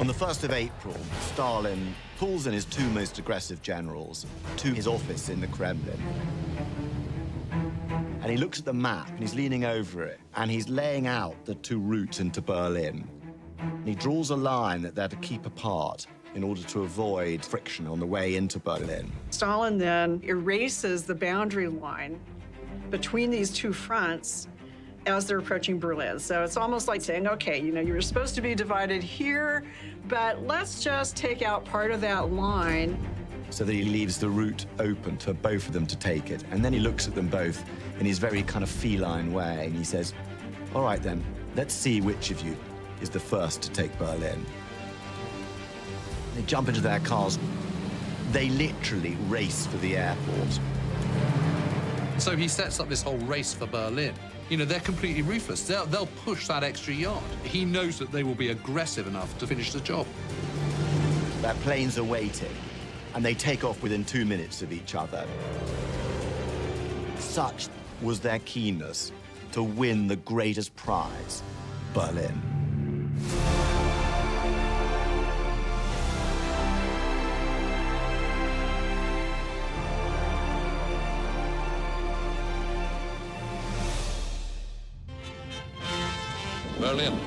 On the 1st of April, Stalin pulls in his two most aggressive generals to his office in the Kremlin. And he looks at the map, and he's leaning over it, and he's laying out the two routes into Berlin. And he draws a line that they're to keep apart in order to avoid friction on the way into Berlin. Stalin then erases the boundary line between these two fronts as they're approaching Berlin. So it's almost like saying, okay, you know, you're supposed to be divided here, but let's just take out part of that line. So that he leaves the route open for both of them to take it. And then he looks at them both in his very kind of feline way, and he says, all right then, let's see which of you is the first to take Berlin. They jump into their cars. They literally race for the airport. So he sets up this whole race for Berlin. You know, they're completely ruthless. They'll push that extra yard. He knows that they will be aggressive enough to finish the job. Their planes are waiting, and they take off within 2 minutes of each other. Such was their keenness to win the greatest prize, Berlin. Berlin,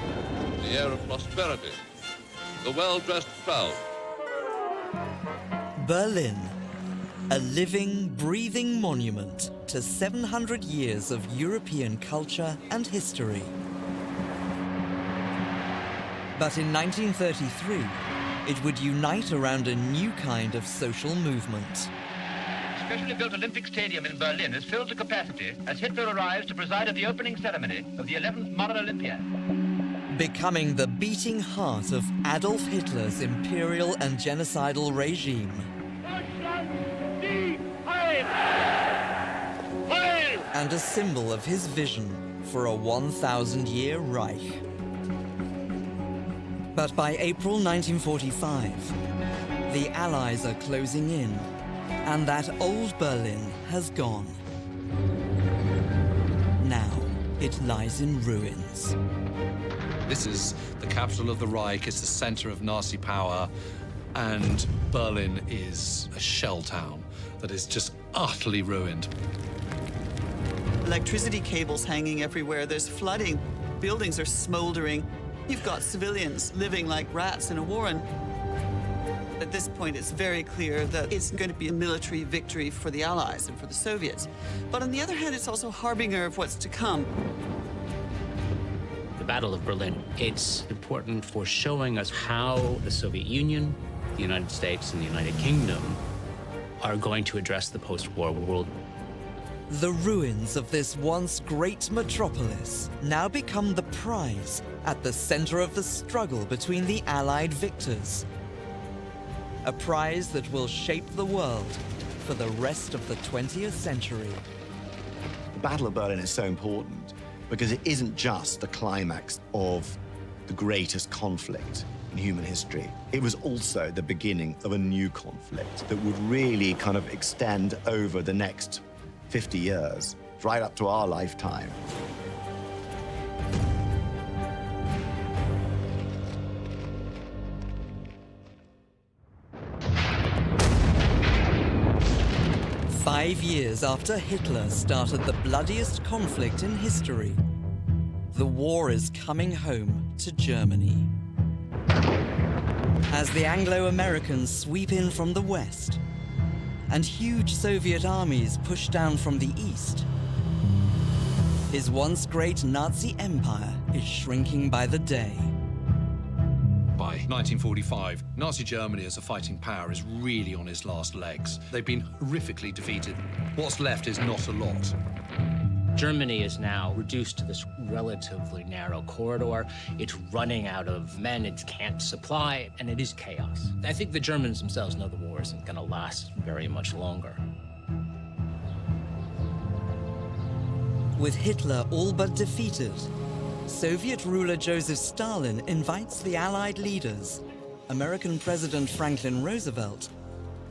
the air of prosperity, the well-dressed crowd. Berlin, a living, breathing monument to 700 years of European culture and history. But in 1933, it would unite around a new kind of social movement. Specially built Olympic Stadium in Berlin is filled to capacity as Hitler arrives to preside at the opening ceremony of the 11th modern Olympiad. Becoming the beating heart of Adolf Hitler's imperial and genocidal regime. And a symbol of his vision for a 1,000-year Reich. But by April 1945, the Allies are closing in, and that old Berlin has gone. Now, it lies in ruins. This is the capital of the Reich, it's the center of Nazi power, and Berlin is a shell town that is just utterly ruined. Electricity cables hanging everywhere, there's flooding, buildings are smoldering. You've got civilians living like rats in a warren. At this point, it's very clear that it's going to be a military victory for the Allies and for the Soviets. But on the other hand, it's also a harbinger of what's to come. The Battle of Berlin, it's important for showing us how the Soviet Union, the United States, and the United Kingdom are going to address the post-war world. The ruins of this once great metropolis now become the prize at the center of the struggle between the Allied victors. A prize that will shape the world for the rest of the 20th century. The Battle of Berlin is so important because it isn't just the climax of the greatest conflict in human history. It was also the beginning of a new conflict that would really kind of extend over the next 50 years, right up to our lifetime. Five years after Hitler started the bloodiest conflict in history, the war is coming home to Germany. As the Anglo-Americans sweep in from the west, and huge Soviet armies push down from the east, his once great Nazi empire is shrinking by the day. By 1945, Nazi Germany as a fighting power is really on its last legs. They've been horrifically defeated. What's left is not a lot. Germany is now reduced to this relatively narrow corridor. It's running out of men, it can't supply, and it is chaos. I think the Germans themselves know the war isn't going to last very much longer. With Hitler all but defeated, Soviet ruler Joseph Stalin invites the Allied leaders, American President Franklin Roosevelt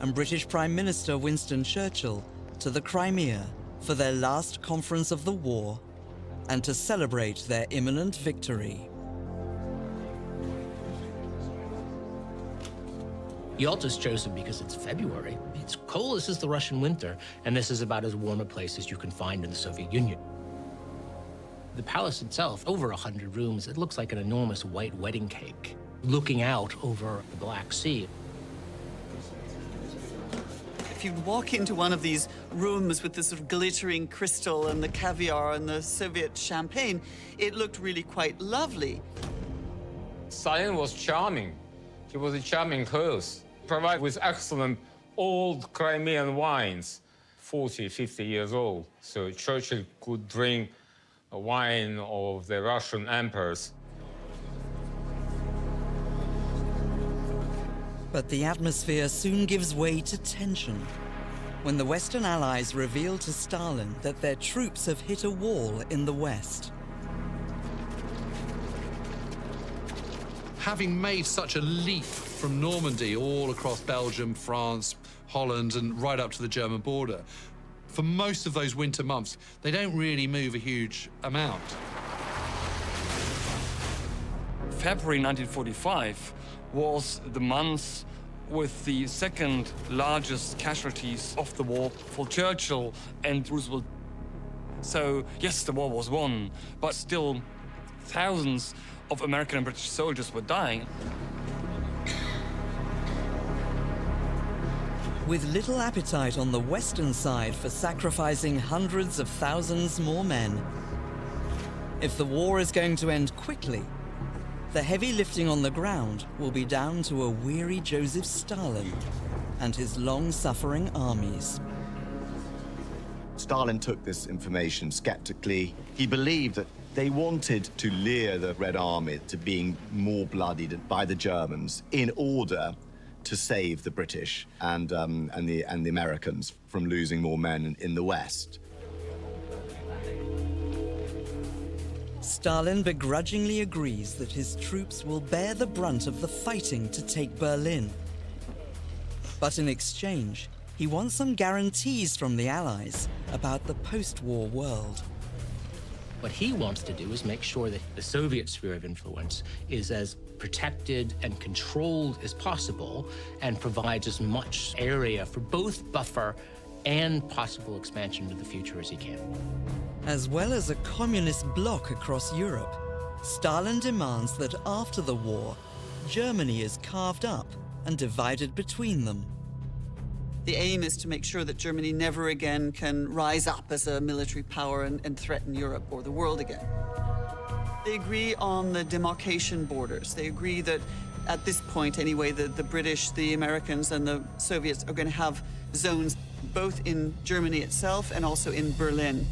and British Prime Minister Winston Churchill, to the Crimea for their last conference of the war and to celebrate their imminent victory. Yalta's chosen because it's February. It's cold, this is the Russian winter, and this is about as warm a place as you can find in the Soviet Union. The palace itself, over 100 rooms, it looks like an enormous white wedding cake looking out over the Black Sea. If you walk into one of these rooms with the sort of glittering crystal and the caviar and the Soviet champagne, it looked really quite lovely. Stalin was charming. He was a charming host, provided with excellent old Crimean wines, 40, 50 years old. So Churchill could drink a wine of the Russian emperors. But the atmosphere soon gives way to tension when the Western Allies reveal to Stalin that their troops have hit a wall in the West. Having made such a leap from Normandy all across Belgium, France, Holland, and right up to the German border, for most of those winter months, they don't really move a huge amount. February 1945 was the month with the second largest casualties of the war for Churchill and Roosevelt. So, yes, the war was won, but still thousands of American and British soldiers were dying. With little appetite on the Western side for sacrificing hundreds of thousands more men, if the war is going to end quickly, the heavy lifting on the ground will be down to a weary Joseph Stalin and his long-suffering armies. Stalin took this information skeptically. He believed that they wanted to lure the Red Army to being more bloodied by the Germans in order to save the British and the Americans from losing more men in the West. Stalin begrudgingly agrees that his troops will bear the brunt of the fighting to take Berlin. But in exchange, he wants some guarantees from the Allies about the post-war world. What he wants to do is make sure that the Soviet sphere of influence is as protected and controlled as possible and provides as much area for both buffer and possible expansion into the future as he can. As well as a communist bloc across Europe, Stalin demands that after the war, Germany is carved up and divided between them. The aim is to make sure that Germany never again can rise up as a military power and threaten Europe or the world again. They agree on the demarcation borders. They agree that at this point anyway, the British, the Americans, and the Soviets are going to have zones both in Germany itself and also in Berlin.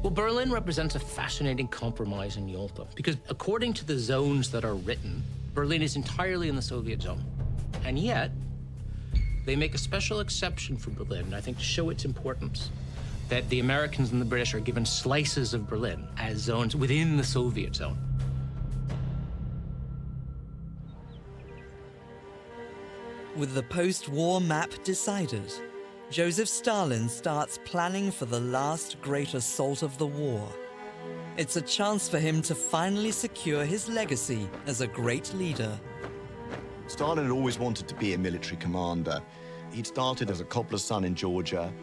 Well, Berlin represents a fascinating compromise in Yalta because according to the zones that are written, Berlin is entirely in the Soviet zone. And yet, they make a special exception for Berlin, I think, to show its importance, that the Americans and the British are given slices of Berlin as zones within the Soviet zone. With the post-war map decided, Joseph Stalin starts planning for the last great assault of the war. It's a chance for him to finally secure his legacy as a great leader. Stalin had always wanted to be a military commander. He'd started as a cobbler's son in Georgia.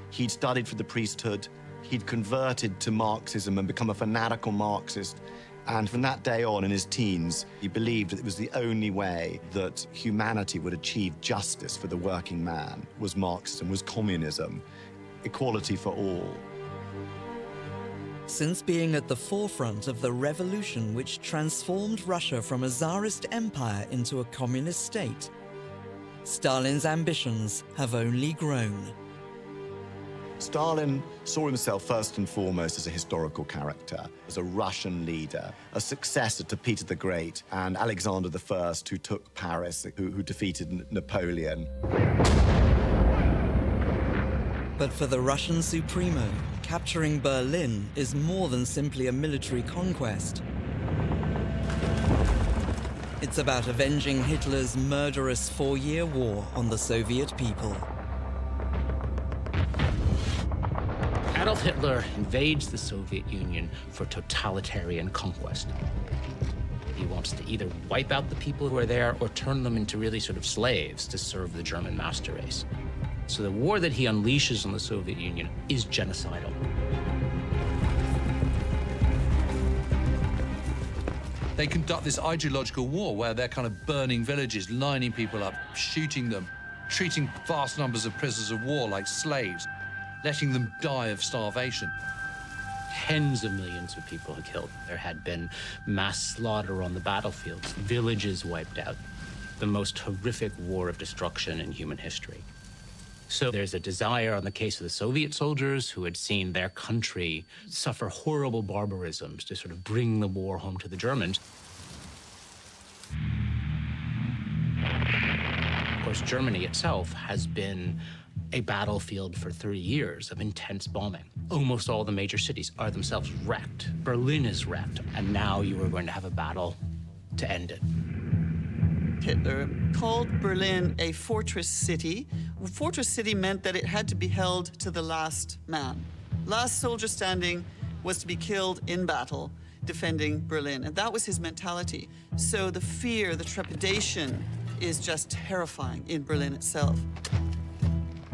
He'd studied for the priesthood. He'd converted to Marxism and become a fanatical Marxist. And from that day on, in his teens, he believed that it was the only way that humanity would achieve justice for the working man was Marxism, was communism, equality for all. Since being at the forefront of the revolution which transformed Russia from a Tsarist empire into a communist state, Stalin's ambitions have only grown. Stalin saw himself first and foremost as a historical character, as a Russian leader, a successor to Peter the Great and Alexander I, who took Paris, who defeated Napoleon. But for the Russian Supremo, capturing Berlin is more than simply a military conquest. It's about avenging Hitler's murderous 4-year war on the Soviet people. Adolf Hitler invades the Soviet Union for totalitarian conquest. He wants to either wipe out the people who are there or turn them into really sort of slaves to serve the German master race. So the war that he unleashes on the Soviet Union is genocidal. They conduct this ideological war where they're kind of burning villages, lining people up, shooting them, treating vast numbers of prisoners of war like slaves, letting them die of starvation. Tens of millions of people are killed. There had been mass slaughter on the battlefields, villages wiped out, the most horrific war of destruction in human history. So there's a desire on the case of the Soviet soldiers who had seen their country suffer horrible barbarisms to sort of bring the war home to the Germans. Of course, Germany itself has been a battlefield for 30 years of intense bombing. Almost all the major cities are themselves wrecked. Berlin is wrecked, and now you are going to have a battle to end it. Hitler called Berlin a fortress city. Fortress city meant that it had to be held to the last man. Last soldier standing was to be killed in battle, defending Berlin. And that was his mentality. So the fear, the trepidation is just terrifying in Berlin itself.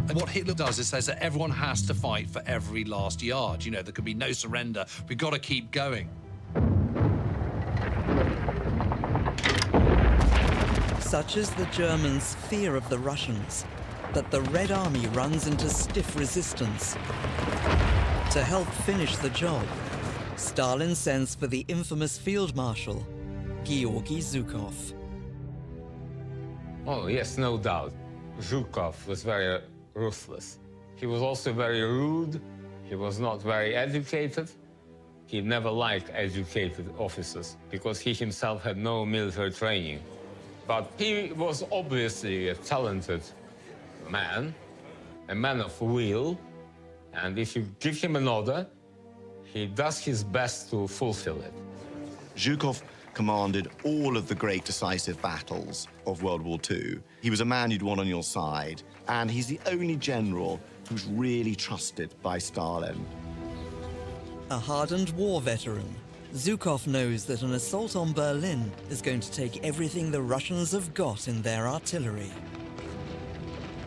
And what Hitler does is says that everyone has to fight for every last yard. You know, there could be no surrender. We've got to keep going. Such is the Germans' fear of the Russians that the Red Army runs into stiff resistance. To help finish the job, Stalin sends for the infamous field marshal, Georgy Zhukov. Oh, yes, no doubt. Zhukov was very ruthless. He was also very rude. He was not very educated. He never liked educated officers because he himself had no military training. But he was obviously a talented man, a man of will, and if you give him an order, he does his best to fulfill it. Zhukov commanded all of the great decisive battles of World War II. He was a man you'd want on your side, and he's the only general who's really trusted by Stalin. A hardened war veteran, Zhukov knows that an assault on Berlin is going to take everything the Russians have got in their artillery.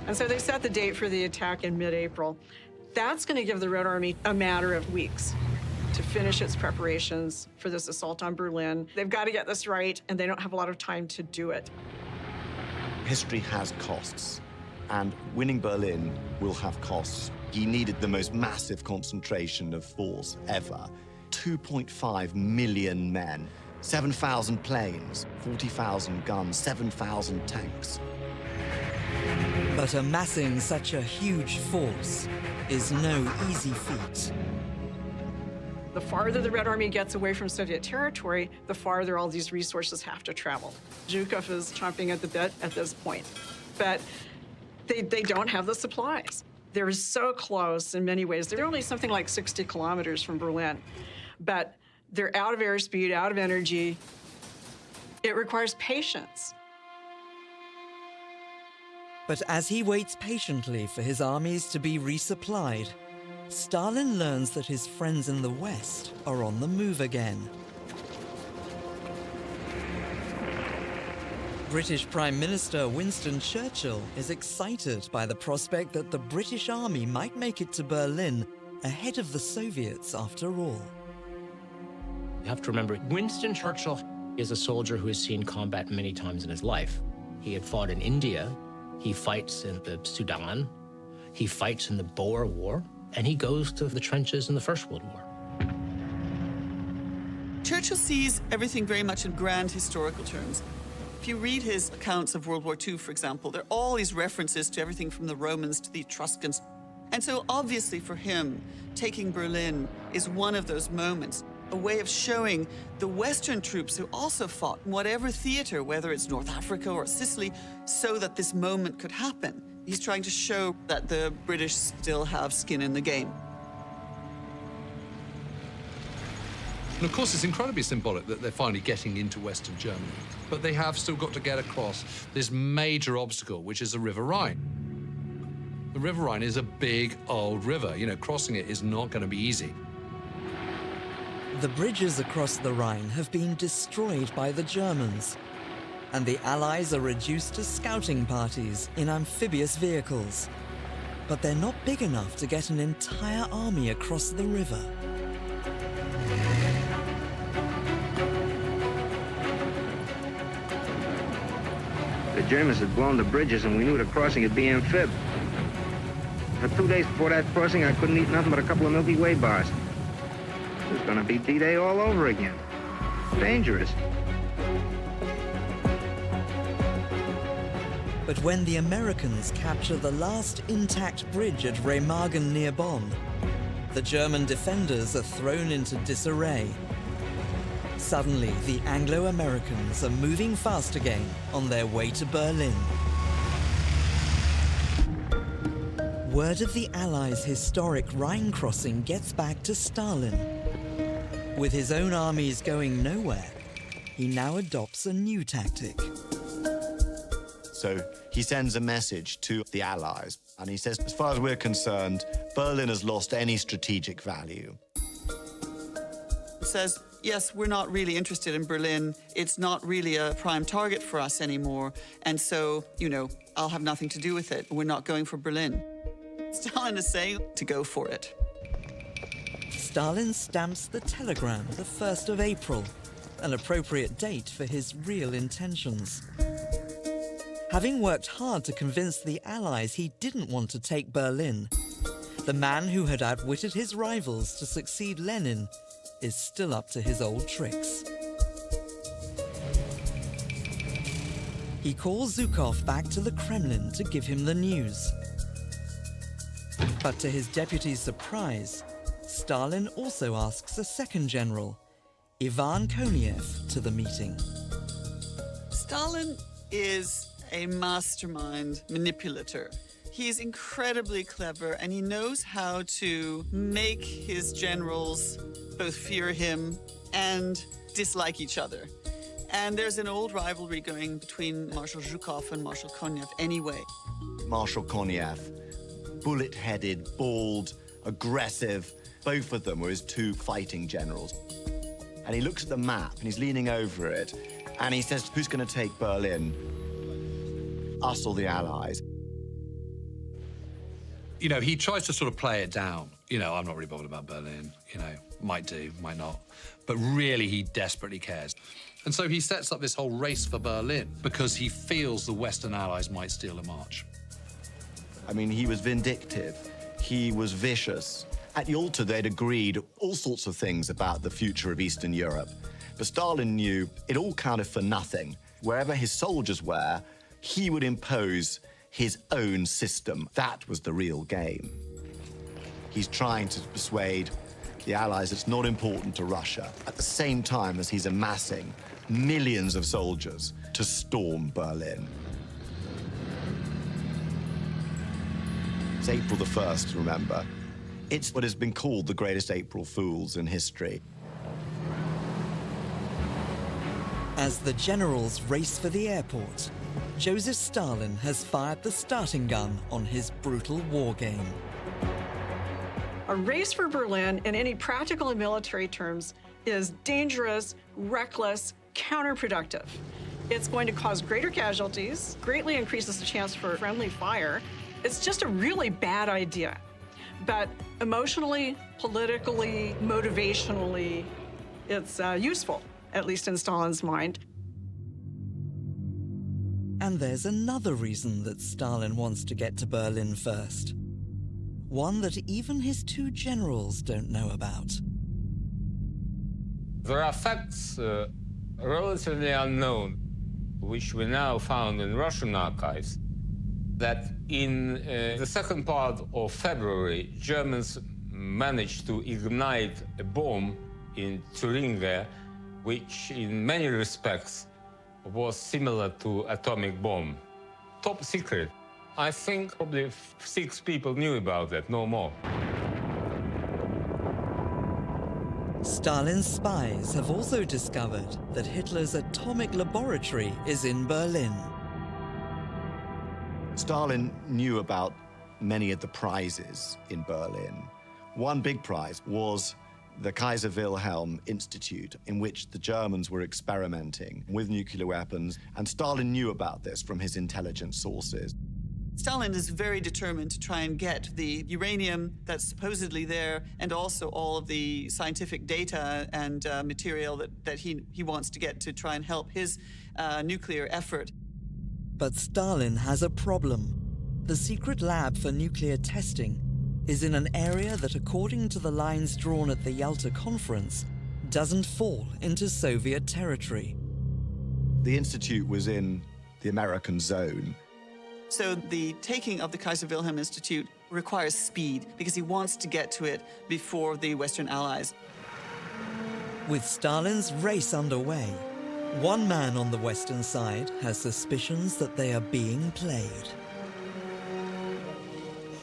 And so they set the date for the attack in mid-April. That's going to give the Red Army a matter of weeks to finish its preparations for this assault on Berlin. They've got to get this right, and they don't have a lot of time to do it. History has costs, and winning Berlin will have costs. He needed the most massive concentration of force ever. 2.5 million men, 7,000 planes, 40,000 guns, 7,000 tanks. But amassing such a huge force is no easy feat. The farther the Red Army gets away from Soviet territory, the farther all these resources have to travel. Zhukov is chomping at the bit at this point, but they don't have the supplies. They're so close in many ways. They're only something like 60 kilometers from Berlin, but they're out of airspeed, out of energy. It requires patience. But as he waits patiently for his armies to be resupplied, Stalin learns that his friends in the West are on the move again. British Prime Minister Winston Churchill is excited by the prospect that the British Army might make it to Berlin ahead of the Soviets after all. You have to remember, Winston Churchill is a soldier who has seen combat many times in his life. He had fought in India, he fights in the Sudan, he fights in the Boer War, and he goes to the trenches in the First World War. Churchill sees everything very much in grand historical terms. If you read his accounts of World War II, for example, there are all these references to everything from the Romans to the Etruscans. And so obviously for him, taking Berlin is one of those moments, a way of showing the Western troops who also fought in whatever theater, whether it's North Africa or Sicily, so that this moment could happen. He's trying to show that the British still have skin in the game. And of course, it's incredibly symbolic that they're finally getting into Western Germany. But they have still got to get across this major obstacle, which is the River Rhine. The River Rhine is a big, old river. You know, crossing it is not going to be easy. The bridges across the Rhine have been destroyed by the Germans, and the Allies are reduced to scouting parties in amphibious vehicles. But they're not big enough to get an entire army across the river. The Germans had blown the bridges, and we knew the crossing would be amphib. For 2 days before that crossing, I couldn't eat nothing but a couple of Milky Way bars. It was going to be D-Day all over again. Dangerous. But when the Americans capture the last intact bridge at Remagen near Bonn, the German defenders are thrown into disarray. Suddenly, the Anglo-Americans are moving fast again on their way to Berlin. Word of the Allies' historic Rhine crossing gets back to Stalin. With his own armies going nowhere, he now adopts a new tactic. So he sends a message to the Allies, and he says, as far as we're concerned, Berlin has lost any strategic value. It says, yes, we're not really interested in Berlin. It's not really a prime target for us anymore. And so, you know, I'll have nothing to do with it. We're not going for Berlin. Stalin is saying to go for it. Stalin stamps the telegram the 1st of April, an appropriate date for his real intentions. Having worked hard to convince the Allies he didn't want to take Berlin, the man who had outwitted his rivals to succeed Lenin is still up to his old tricks. He calls Zhukov back to the Kremlin to give him the news. But to his deputy's surprise, Stalin also asks a second general, Ivan Konev, to the meeting. Stalin is a mastermind manipulator. He's incredibly clever, and he knows how to make his generals both fear him and dislike each other. And there's an old rivalry going between Marshal Zhukov and Marshal Konev anyway. Marshal Konev, bullet-headed, bald, aggressive. Both of them were his two fighting generals. And he looks at the map, and he's leaning over it, and he says, who's going to take Berlin? Us or the Allies? You know, he tries to sort of play it down. You know, I'm not really bothered about Berlin. You know, might do, might not. But really, he desperately cares. And so he sets up this whole race for Berlin because he feels the Western Allies might steal a march. I mean, he was vindictive. He was vicious. At Yalta, they'd agreed all sorts of things about the future of Eastern Europe. But Stalin knew it all counted for nothing. Wherever his soldiers were, he would impose his own system. That was the real game. He's trying to persuade the Allies it's not important to Russia, at the same time as he's amassing millions of soldiers to storm Berlin. It's April the 1st, remember. It's what has been called the greatest April Fools in history. As the generals race for the airport, Joseph Stalin has fired the starting gun on his brutal war game. A race for Berlin, in any practical and military terms, is dangerous, reckless, counterproductive. It's going to cause greater casualties, greatly increases the chance for friendly fire. It's just a really bad idea. But emotionally, politically, motivationally, it's useful, at least in Stalin's mind. And there's another reason that Stalin wants to get to Berlin first. One that even his two generals don't know about. There are facts relatively unknown, which we now found in Russian archives, that in the second part of February, Germans managed to ignite a bomb in Thuringia, which in many respects was similar to atomic bomb. Top secret. I think probably 6 people knew about that, no more. Stalin's spies have also discovered that Hitler's atomic laboratory is in Berlin. Stalin knew about many of the prizes in Berlin. One big prize was the Kaiser Wilhelm Institute, in which the Germans were experimenting with nuclear weapons, and Stalin knew about this from his intelligence sources. Stalin is very determined to try and get the uranium that's supposedly there, and also all of the scientific data and material that he wants to get to try and help his nuclear effort. But Stalin has a problem. The secret lab for nuclear testing is in an area that, according to the lines drawn at the Yalta Conference, doesn't fall into Soviet territory. The institute was in the American zone. So the taking of the Kaiser Wilhelm Institute requires speed because he wants to get to it before the Western Allies. With Stalin's race underway, one man on the Western side has suspicions that they are being played.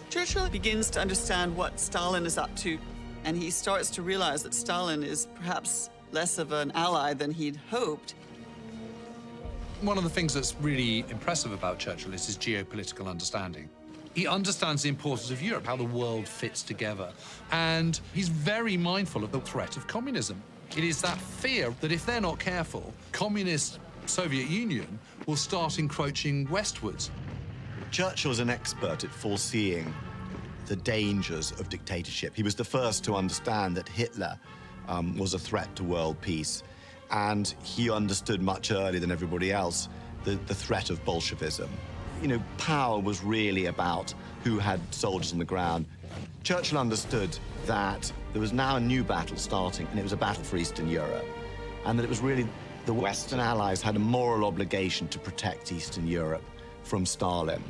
Churchill begins to understand what Stalin is up to, and he starts to realize that Stalin is perhaps less of an ally than he'd hoped. One of the things that's really impressive about Churchill is his geopolitical understanding. He understands the importance of Europe, how the world fits together, and he's very mindful of the threat of communism. It is that fear that if they're not careful, communist Soviet Union will start encroaching westwards. Churchill's an expert at foreseeing the dangers of dictatorship. He was the first to understand that Hitler was a threat to world peace. And he understood much earlier than everybody else the threat of Bolshevism. You know, power was really about who had soldiers on the ground. Churchill understood that there was now a new battle starting, and it was a battle for Eastern Europe. And that it was really the Western Allies had a moral obligation to protect Eastern Europe from Stalin.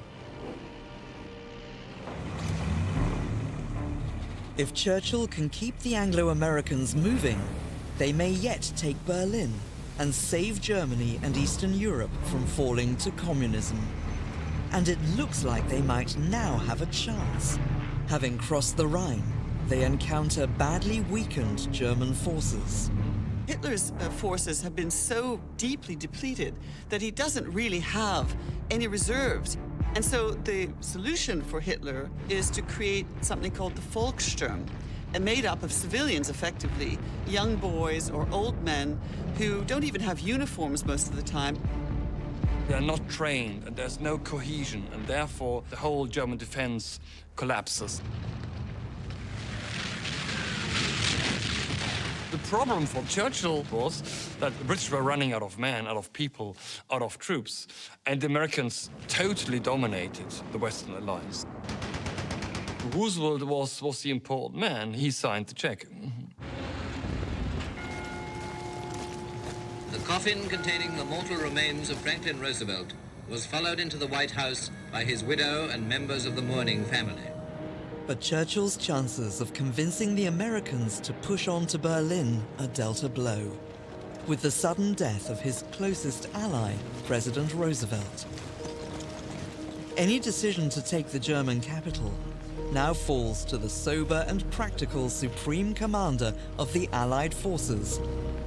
If Churchill can keep the Anglo-Americans moving, they may yet take Berlin and save Germany and Eastern Europe from falling to communism. And it looks like they might now have a chance. Having crossed the Rhine, they encounter badly weakened German forces. Hitler's forces have been so deeply depleted that he doesn't really have any reserves. And so the solution for Hitler is to create something called the Volkssturm, made up of civilians, effectively, young boys or old men who don't even have uniforms most of the time. They're not trained, and there's no cohesion, and therefore the whole German defense collapses. The problem for Churchill was that the British were running out of men, out of people, out of troops, and the Americans totally dominated the Western Alliance. Roosevelt was the important man. He signed the check. The coffin containing the mortal remains of Franklin Roosevelt was followed into the White House by his widow and members of the mourning family. But Churchill's chances of convincing the Americans to push on to Berlin are dealt a blow, with the sudden death of his closest ally, President Roosevelt. Any decision to take the German capital now falls to the sober and practical supreme commander of the Allied forces,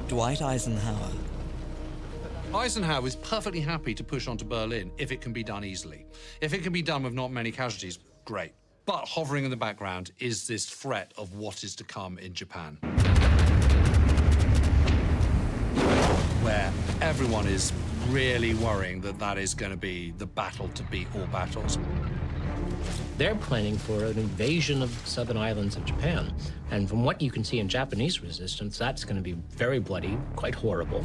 Dwight Eisenhower. Eisenhower was perfectly happy to push on to Berlin if it can be done easily. If it can be done with not many casualties, great. But hovering in the background is this threat of what is to come in Japan, where everyone is really worrying that that is going to be the battle to beat all battles. They're planning for an invasion of the southern islands of Japan. And from what you can see in Japanese resistance, that's going to be very bloody, quite horrible.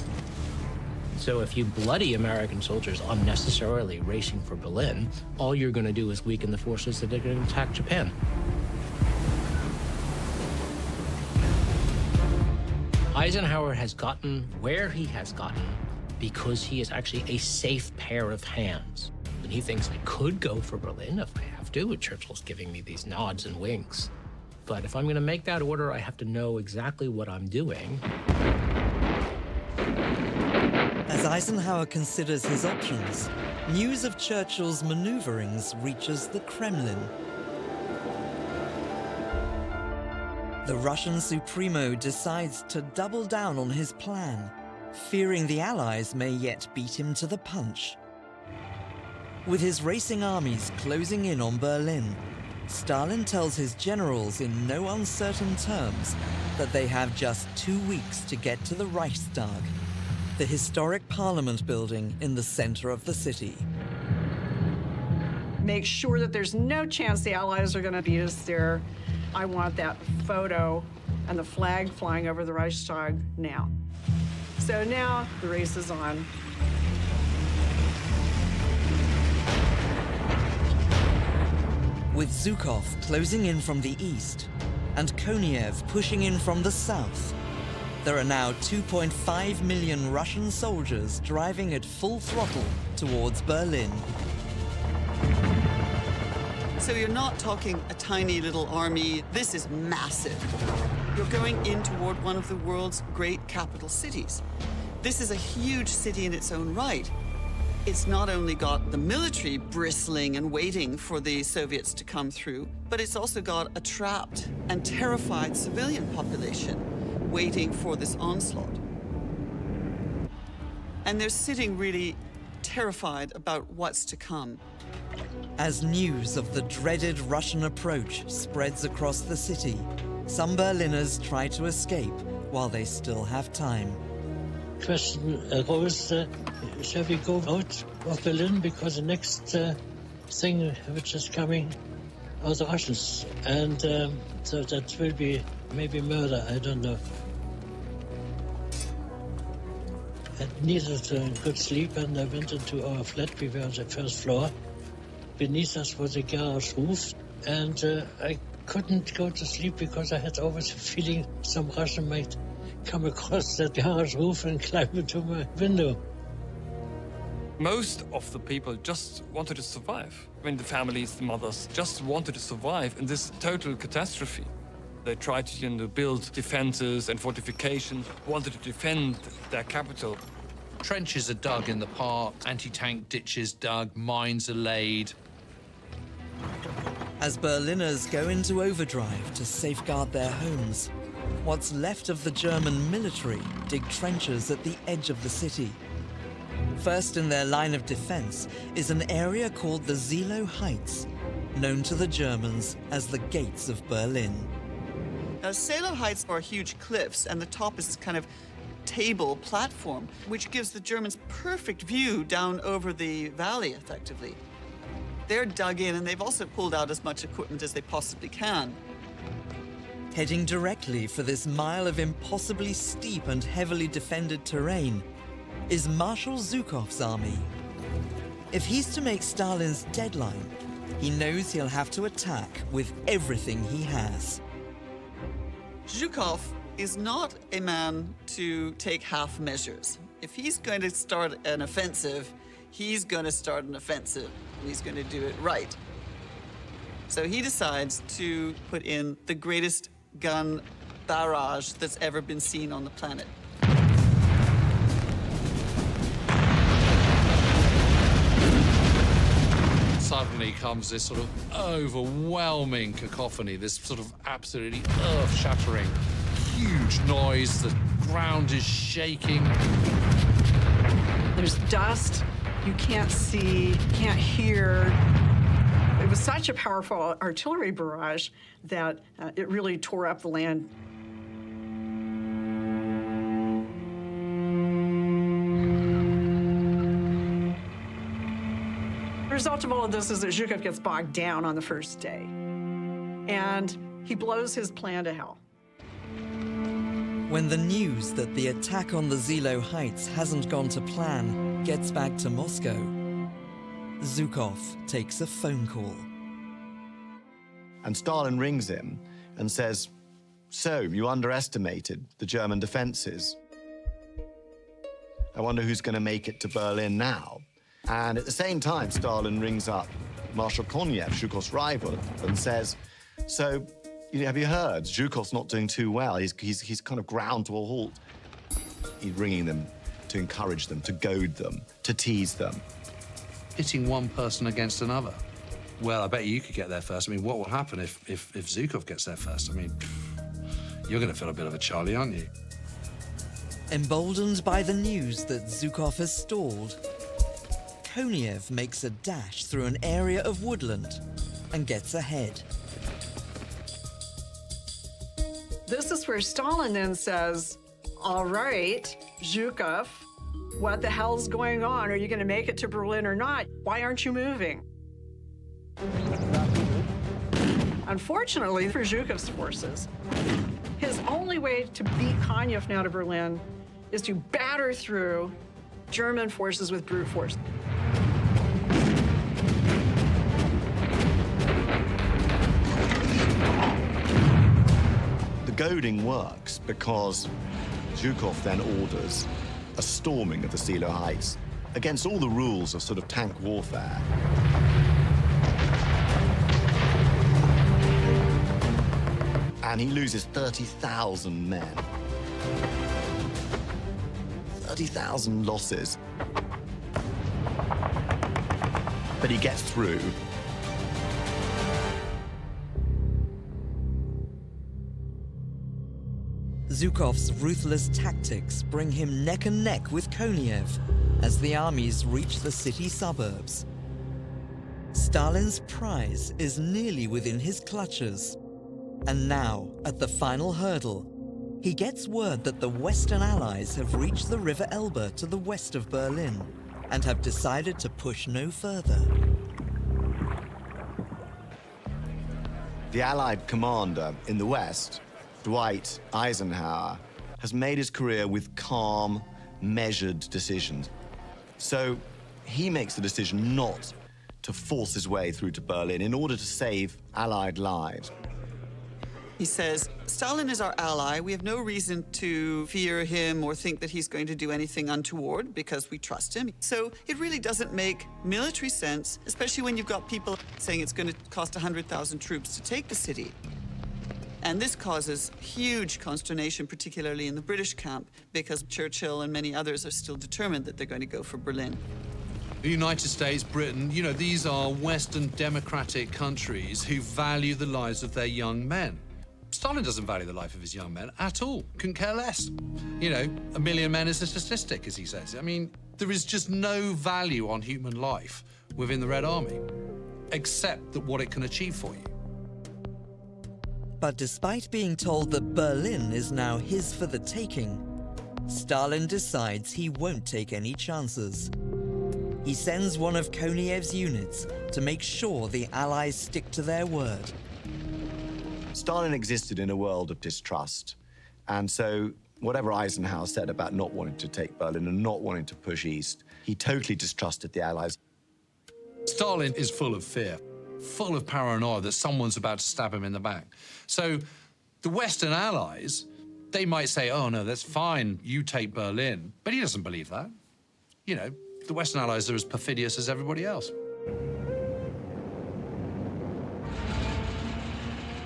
So if you bloody American soldiers unnecessarily racing for Berlin, all you're going to do is weaken the forces that are going to attack Japan. Eisenhower has gotten where he has gotten because he is actually a safe pair of hands. And he thinks, I could go for Berlin if I have to, and Churchill's giving me these nods and winks. But if I'm going to make that order, I have to know exactly what I'm doing. As Eisenhower considers his options, news of Churchill's maneuverings reaches the Kremlin. The Russian Supremo decides to double down on his plan, fearing the Allies may yet beat him to the punch. With his racing armies closing in on Berlin, Stalin tells his generals in no uncertain terms that they have just 2 weeks to get to the Reichstag, the historic parliament building in the center of the city. Make sure that there's no chance the Allies are going to beat us there. I want that photo and the flag flying over the Reichstag now. So now the race is on. With Zhukov closing in from the east and Konev pushing in from the south, there are now 2.5 million Russian soldiers driving at full throttle towards Berlin. So you're not talking a tiny little army. This is massive. You're going in toward one of the world's great capital cities. This is a huge city in its own right. It's not only got the military bristling and waiting for the Soviets to come through, but it's also got a trapped and terrified civilian population waiting for this onslaught. And they're sitting really terrified about what's to come. As news of the dreaded Russian approach spreads across the city, some Berliners try to escape while they still have time. Question arose, shall we go out of Berlin because the next thing which is coming are the Russians, and so that will be maybe murder, I don't know. I needed a good sleep, and I went into our flat. We were on the first floor. Beneath us was a garage roof, and I couldn't go to sleep because I had always a feeling some Russian might come across that garage roof and climb into my window. Most of the people just wanted to survive. I mean, the families, the mothers, just wanted to survive in this total catastrophe. They tried to build defenses and fortifications, wanted to defend their capital. Trenches are dug in the park, anti-tank ditches dug, mines are laid. As Berliners go into overdrive to safeguard their homes, what's left of the German military dig trenches at the edge of the city. First in their line of defense is an area called the Zilo Heights, known to the Germans as the Gates of Berlin. Now, Zilo Heights are huge cliffs, and the top is this kind of table platform, which gives the Germans perfect view down over the valley, effectively. They're dug in, and they've also pulled out as much equipment as they possibly can. Heading directly for this mile of impossibly steep and heavily defended terrain is Marshal Zhukov's army. If he's to make Stalin's deadline, he knows he'll have to attack with everything he has. Zhukov is not a man to take half measures. If he's going to start an offensive, he's going to start an offensive, and he's going to do it right. So he decides to put in the greatest gun barrage that's ever been seen on the planet. Suddenly comes this sort of overwhelming cacophony, this sort of absolutely earth-shattering, huge noise. The ground is shaking. There's dust. You can't see, can't hear. It was such a powerful artillery barrage that it really tore up the land. The result of all of this is that Zhukov gets bogged down on the first day, and he blows his plan to hell. When the news that the attack on the Zilo Heights hasn't gone to plan gets back to Moscow, Zhukov takes a phone call. And Stalin rings him and says, "So, you underestimated the German defenses. I wonder who's going to make it to Berlin now." And at the same time, Stalin rings up Marshal Konev, Zhukov's rival, and says, "So, have you heard? Zhukov's not doing too well. He's kind of ground to a halt." He's ringing them to encourage them, to goad them, to tease them. Hitting one person against another. Well, I bet you could get there first. I mean, what will happen if Zhukov gets there first? I mean, you're going to feel a bit of a Charlie, aren't you? Emboldened by the news that Zhukov has stalled, Konev makes a dash through an area of woodland and gets ahead. This is where Stalin then says, all right, Zhukov, what the hell's going on? Are you going to make it to Berlin or not? Why aren't you moving? Unfortunately for Zhukov's forces, his only way to beat Konyev now to Berlin is to batter through German forces with brute force. The goading works because Zhukov then orders a storming of the Silo Heights against all the rules of sort of tank warfare. And he loses 30,000 men. 30,000 losses. But he gets through. Zhukov's ruthless tactics bring him neck and neck with Konev as the armies reach the city suburbs. Stalin's prize is nearly within his clutches. And now, at the final hurdle, he gets word that the Western Allies have reached the River Elbe to the west of Berlin and have decided to push no further. The Allied commander in the West, Dwight Eisenhower, has made his career with calm, measured decisions. So he makes the decision not to force his way through to Berlin in order to save Allied lives. He says, Stalin is our ally. We have no reason to fear him or think that he's going to do anything untoward because we trust him. So it really doesn't make military sense, especially when you've got people saying it's going to cost 100,000 troops to take the city. And this causes huge consternation, particularly in the British camp, because Churchill and many others are still determined that they're going to go for Berlin. The United States, Britain, you know, these are Western democratic countries who value the lives of their young men. Stalin doesn't value the life of his young men at all, couldn't care less. You know, 1 million men is a statistic, as he says. I mean, there is just no value on human life within the Red Army, except that what it can achieve for you. But despite being told that Berlin is now his for the taking, Stalin decides he won't take any chances. He sends one of Konev's units to make sure the Allies stick to their word. Stalin existed in a world of distrust. And so whatever Eisenhower said about not wanting to take Berlin and not wanting to push east, he totally distrusted the Allies. Stalin is full of fear, full of paranoia that someone's about to stab him in the back. So the Western Allies, they might say, oh, no, that's fine, you take Berlin. But he doesn't believe that. You know, the Western Allies are as perfidious as everybody else.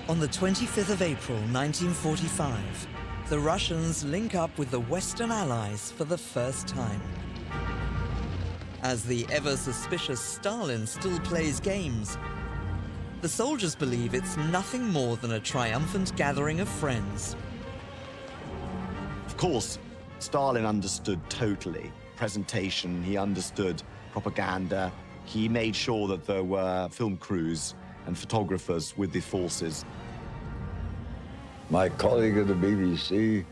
On the 25th of April, 1945, the Russians link up with the Western Allies for the first time. As the ever-suspicious Stalin still plays games, the soldiers believe it's nothing more than a triumphant gathering of friends. Of course, Stalin understood totally presentation, he understood propaganda, he made sure that there were film crews and photographers with the forces. My colleague at the BBC,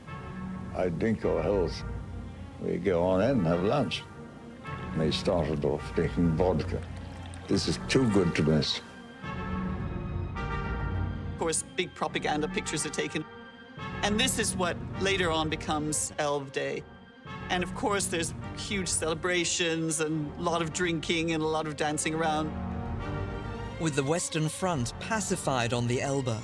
I drink our health. We go on in and have lunch. And they started off taking vodka. This is too good to miss. Of course, big propaganda pictures are taken. And this is what later on becomes Elbe Day. And of course, there's huge celebrations and a lot of drinking and a lot of dancing around. With the Western Front pacified on the Elbe,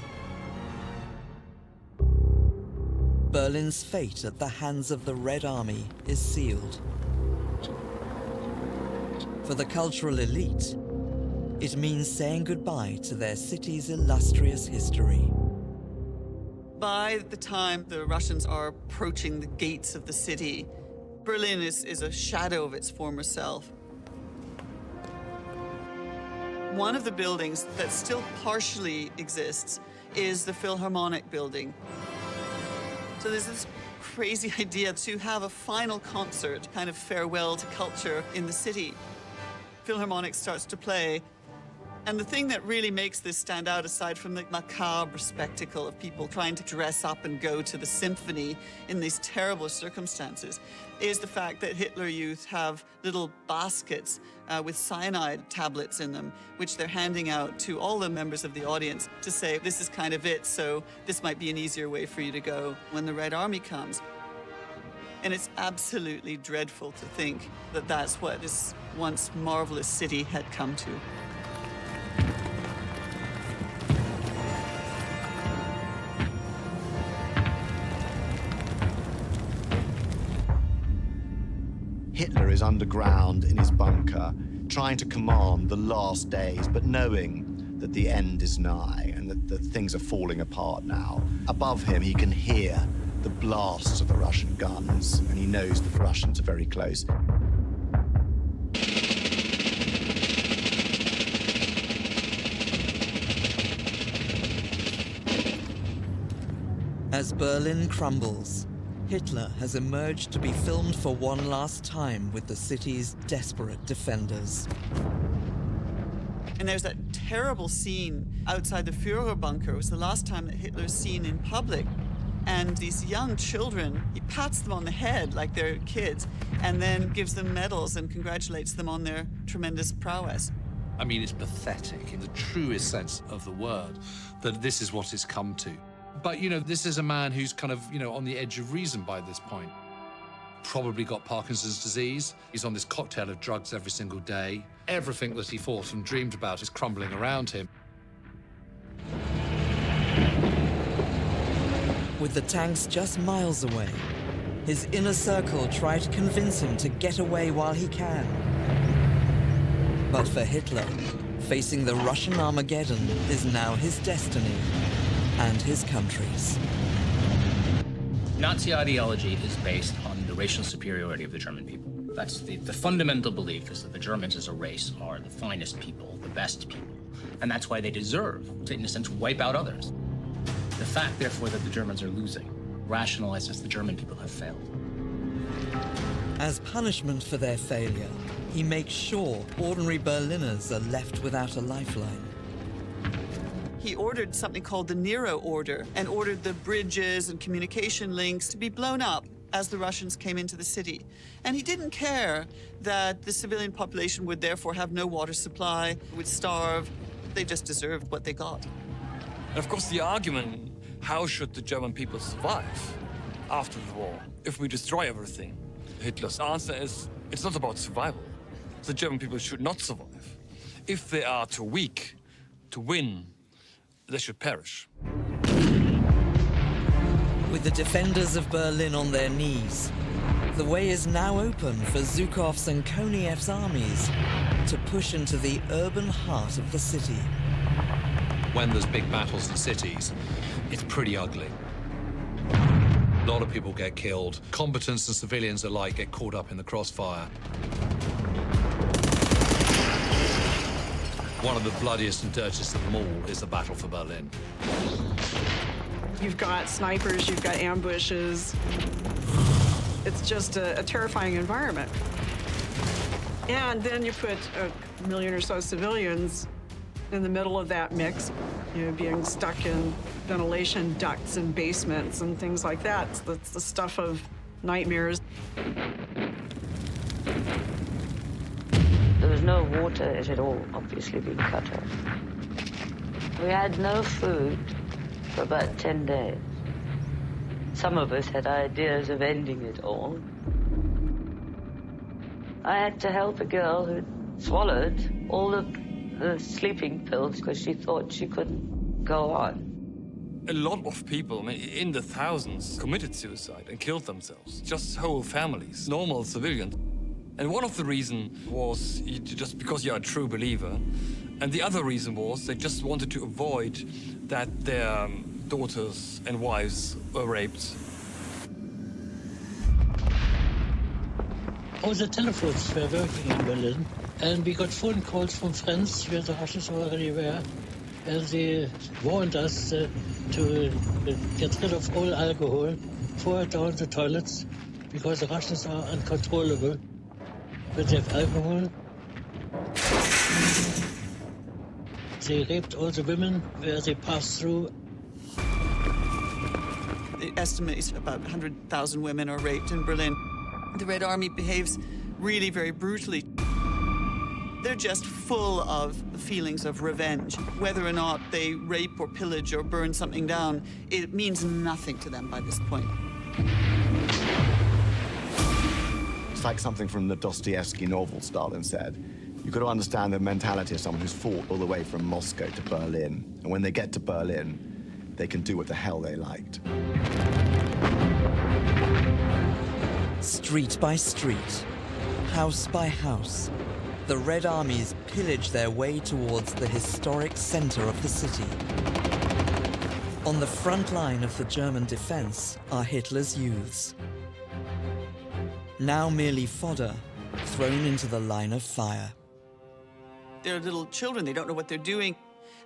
Berlin's fate at the hands of the Red Army is sealed. For the cultural elite, it means saying goodbye to their city's illustrious history. By the time the Russians are approaching the gates of the city, Berlin is a shadow of its former self. One of the buildings that still partially exists is the Philharmonic building. So there's this crazy idea to have a final concert, kind of farewell to culture in the city. Philharmonic starts to play, And the thing that really makes this stand out, aside from the macabre spectacle of people trying to dress up and go to the symphony in these terrible circumstances, is the fact that Hitler Youth have little baskets with cyanide tablets in them, which they're handing out to all the members of the audience to say, this is kind of it, so this might be an easier way for you to go when the Red Army comes. And it's absolutely dreadful to think that that's what this once marvelous city had come to. Hitler is underground in his bunker, trying to command the last days, but knowing that the end is nigh and that things are falling apart now. Above him, he can hear the blasts of the Russian guns, and he knows that the Russians are very close. As Berlin crumbles, Hitler has emerged to be filmed for one last time with the city's desperate defenders. And there's that terrible scene outside the Führer bunker. It was the last time that Hitler's seen in public. And these young children, he pats them on the head like they're kids, and then gives them medals and congratulates them on their tremendous prowess. I mean, it's pathetic in the truest sense of the word that this is what it's come to. But, you know, this is a man who's kind of, you know, on the edge of reason by this point. Probably got Parkinson's disease. He's on this cocktail of drugs every single day. Everything that he thought and dreamed about is crumbling around him. With the tanks just miles away, his inner circle try to convince him to get away while he can. But for Hitler, facing the Russian Armageddon is now his destiny and his country's. Nazi ideology is based on the racial superiority of the German people. That's the fundamental belief, is that the Germans as a race are the finest people, the best people. And that's why they deserve to, in a sense, wipe out others. The fact, therefore, that the Germans are losing rationalizes the German people have failed. As punishment for their failure, he makes sure ordinary Berliners are left without a lifeline. He ordered something called the Nero Order and ordered the bridges and communication links to be blown up as the Russians came into the city. And he didn't care that the civilian population would therefore have no water supply, would starve. They just deserved what they got. And of course, the argument, how should the German people survive after the war if we destroy everything? Hitler's answer is, it's not about survival. The German people should not survive. If they are too weak to win, they should perish. With the defenders of Berlin on their knees, the way is now open for Zhukov's and Koniev's armies to push into the urban heart of the city. When there's big battles in cities, it's pretty ugly. A lot of people get killed. Combatants and civilians alike get caught up in the crossfire. One of the bloodiest and dirtiest of them all is the Battle for Berlin. You've got snipers, you've got ambushes. It's just a terrifying environment. And then you put 1 million or so civilians in the middle of that mix, you know, being stuck in ventilation ducts and basements and things like that. That's the stuff of nightmares. There was no water. It had all obviously been cut off. We had no food for about 10 days. Some of us had ideas of ending it all. I had to help a girl who swallowed all the sleeping pills because she thought she couldn't go on. A lot of people, I mean, in the thousands, committed suicide and killed themselves. Just whole families, normal civilians. And one of the reasons was just because you're a true believer. And the other reason was they just wanted to avoid that their daughters and wives were raped. All the telephones were working in Berlin, and we got phone calls from friends where the Russians already were, and they warned us to get rid of all alcohol, pour it down the toilets, because the Russians are uncontrollable with their alcohol. They raped all the women where they passed through. They estimate about 100,000 women are raped in Berlin. The Red Army behaves really very brutally. They're just full of feelings of revenge. Whether or not they rape or pillage or burn something down, it means nothing to them by this point. It's like something from the Dostoevsky novel, Stalin said. You've got to understand the mentality of someone who's fought all the way from Moscow to Berlin. And when they get to Berlin, they can do what the hell they liked. Street by street, house by house, the Red Armies pillage their way towards the historic center of the city. On the front line of the German defense are Hitler's youths. Now merely fodder, thrown into the line of fire. They're little children, they don't know what they're doing.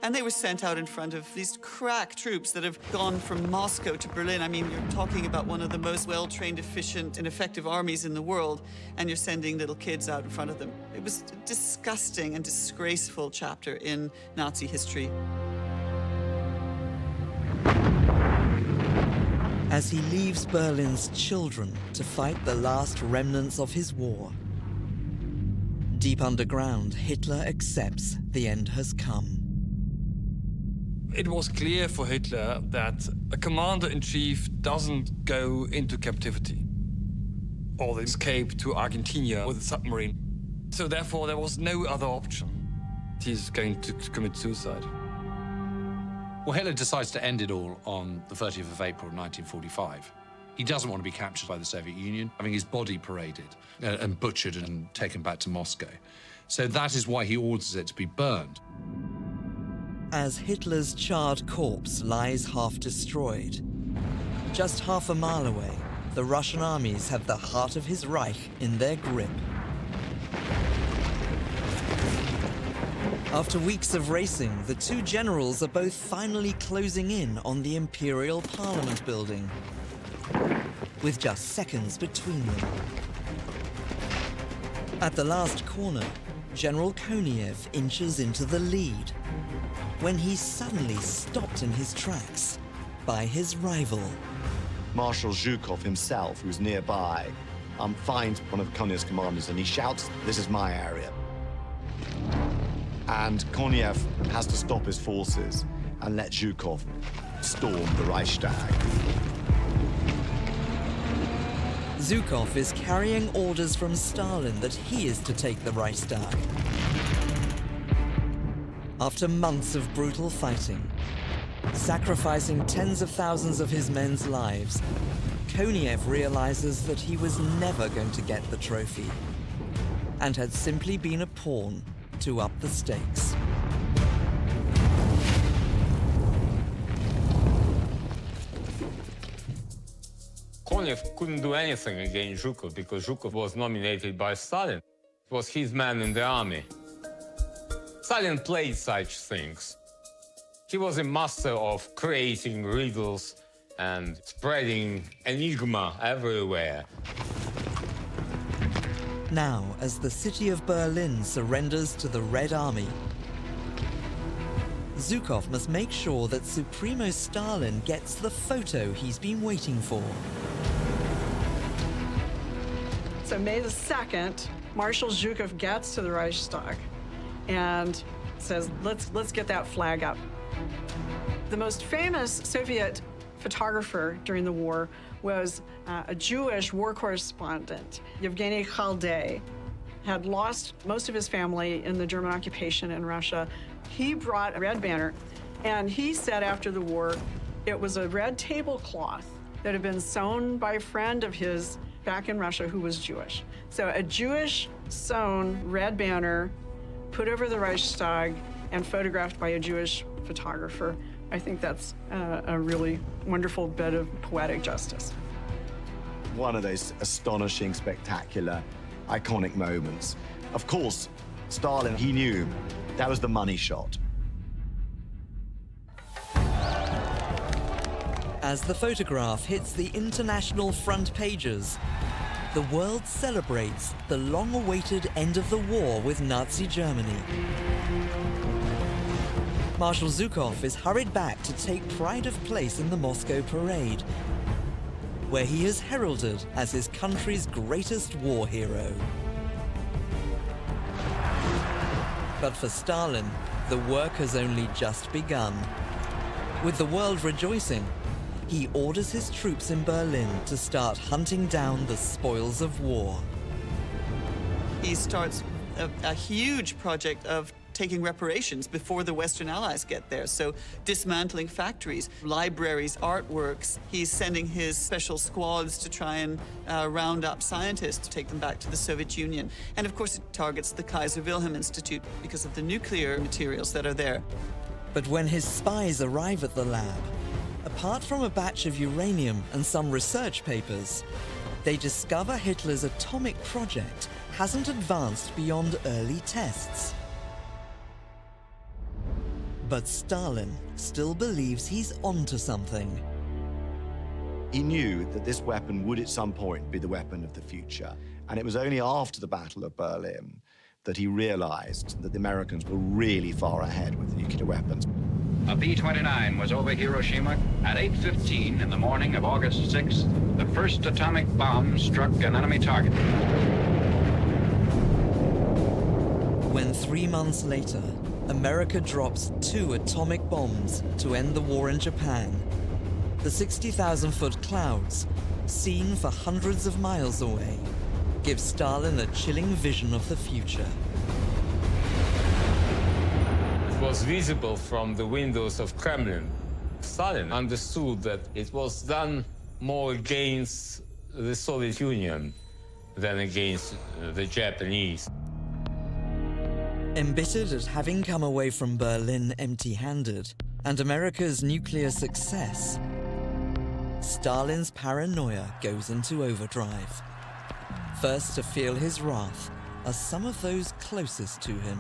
And they were sent out in front of these crack troops that have gone from Moscow to Berlin. I mean, you're talking about one of the most well-trained, efficient, and effective armies in the world, and you're sending little kids out in front of them. It was a disgusting and disgraceful chapter in Nazi history. As he leaves Berlin's children to fight the last remnants of his war, deep underground, Hitler accepts the end has come. It was clear for Hitler that a commander-in-chief doesn't go into captivity or escape to Argentina with a submarine. So therefore, there was no other option. He's going to commit suicide. Well, Hitler decides to end it all on the 30th of April 1945. He doesn't want to be captured by the Soviet Union, having his body paraded and butchered and taken back to Moscow. So that is why he orders it to be burned. As Hitler's charred corpse lies half destroyed, just half a mile away, the Russian armies have the heart of his Reich in their grip. After weeks of racing, the two generals are both finally closing in on the Imperial Parliament building, with just seconds between them. At the last corner, General Koniev inches into the lead, when he's suddenly stopped in his tracks by his rival. Marshal Zhukov himself, who's nearby, finds one of Koniev's commanders and he shouts, "This is my area." And Koniev has to stop his forces and let Zhukov storm the Reichstag. Zhukov is carrying orders from Stalin that he is to take the Reichstag. After months of brutal fighting, sacrificing tens of thousands of his men's lives, Koniev realizes that he was never going to get the trophy and had simply been a pawn to up the stakes. Koniev couldn't do anything against Zhukov because Zhukov was nominated by Stalin. It was his man in the army. Stalin played such things. He was a master of creating riddles and spreading enigma everywhere. Now, as the city of Berlin surrenders to the Red Army, Zhukov must make sure that Supremo Stalin gets the photo he's been waiting for. So May the 2nd, Marshal Zhukov gets to the Reichstag and says, let's get that flag up. The most famous Soviet photographer during the war was a Jewish war correspondent, Yevgeny Khaldei. Had lost most of his family in the German occupation in Russia. He brought a red banner, and he said after the war, it was a red tablecloth that had been sewn by a friend of his back in Russia who was Jewish. So a Jewish sewn red banner put over the Reichstag and photographed by a Jewish photographer. I think that's a really wonderful bit of poetic justice. One of those astonishing, spectacular, iconic moments. Of course, Stalin, he knew that was the money shot. As the photograph hits the international front pages, the world celebrates the long-awaited end of the war with Nazi Germany. Marshal Zhukov is hurried back to take pride of place in the Moscow parade, where he is heralded as his country's greatest war hero. But for Stalin, the work has only just begun. With the world rejoicing, he orders his troops in Berlin to start hunting down the spoils of war. He starts a huge project of taking reparations before the Western Allies get there. So dismantling factories, libraries, artworks. He's sending his special squads to try and round up scientists to take them back to the Soviet Union. And of course, it targets the Kaiser Wilhelm Institute because of the nuclear materials that are there. But when his spies arrive at the lab, apart from a batch of uranium and some research papers, they discover Hitler's atomic project hasn't advanced beyond early tests. But Stalin still believes he's onto something. He knew that this weapon would at some point be the weapon of the future. And it was only after the Battle of Berlin that he realized that the Americans were really far ahead with nuclear weapons. A B-29 was over Hiroshima at 8:15 in the morning of August 6th. The first atomic bomb struck an enemy target. When 3 months later, America drops 2 atomic bombs to end the war in Japan, the 60,000-foot clouds, seen for hundreds of miles away, give Stalin a chilling vision of the future. It was visible from the windows of Kremlin. Stalin understood that it was done more against the Soviet Union than against the Japanese. Embittered at having come away from Berlin empty-handed and America's nuclear success, Stalin's paranoia goes into overdrive. First to feel his wrath are some of those closest to him.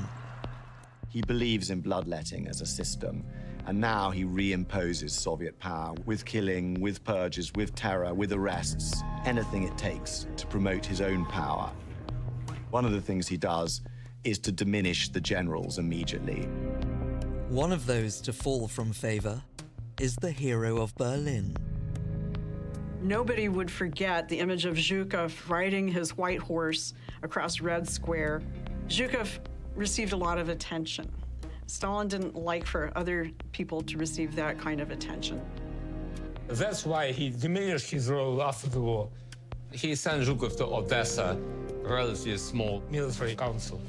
He believes in bloodletting as a system, and now he reimposes Soviet power with killing, with purges, with terror, with arrests, anything it takes to promote his own power. One of the things he does is to diminish the generals immediately. One of those to fall from favor is the hero of Berlin. Nobody would forget the image of Zhukov riding his white horse across Red Square. Zhukov received a lot of attention. Stalin didn't like for other people to receive that kind of attention. That's why he diminished his role after the war. He sent Zhukov to Odessa, a relatively small military council.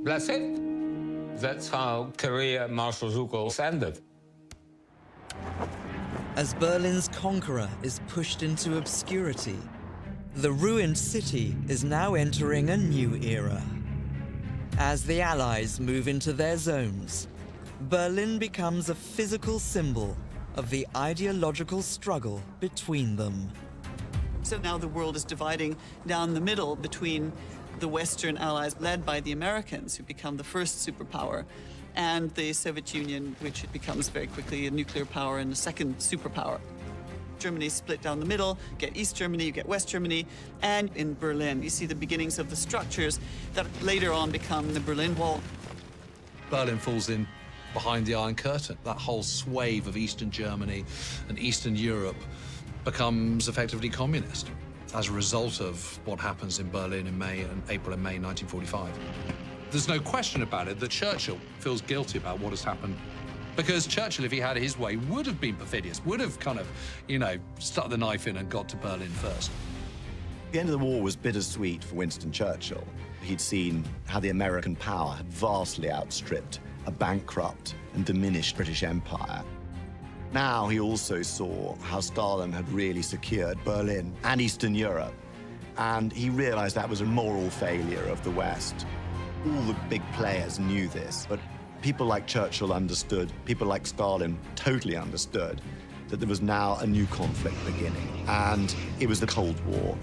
That's it. That's how career Marshal Zhukov's ended. As Berlin's conqueror is pushed into obscurity, the ruined city is now entering a new era. As the Allies move into their zones, Berlin becomes a physical symbol of the ideological struggle between them. So now the world is dividing down the middle between the Western Allies, led by the Americans, who become the first superpower, and the Soviet Union, which becomes very quickly a nuclear power and the second superpower. Germany split down the middle, you get East Germany, you get West Germany, and in Berlin, you see the beginnings of the structures that later on become the Berlin Wall. Berlin falls in behind the Iron Curtain. That whole swathe of Eastern Germany and Eastern Europe becomes effectively communist as a result of what happens in Berlin in April and May 1945. There's no question about it that Churchill feels guilty about what has happened, because Churchill, if he had his way, would have been perfidious, would have kind of, stuck the knife in and got to Berlin first. The end of the war was bittersweet for Winston Churchill. He'd seen how the American power had vastly outstripped a bankrupt and diminished British Empire. Now he also saw how Stalin had really secured Berlin and Eastern Europe, and he realized that was a moral failure of the West. All the big players knew this, but people like Churchill understood, people like Stalin totally understood that there was now a new conflict beginning, and it was the Cold War.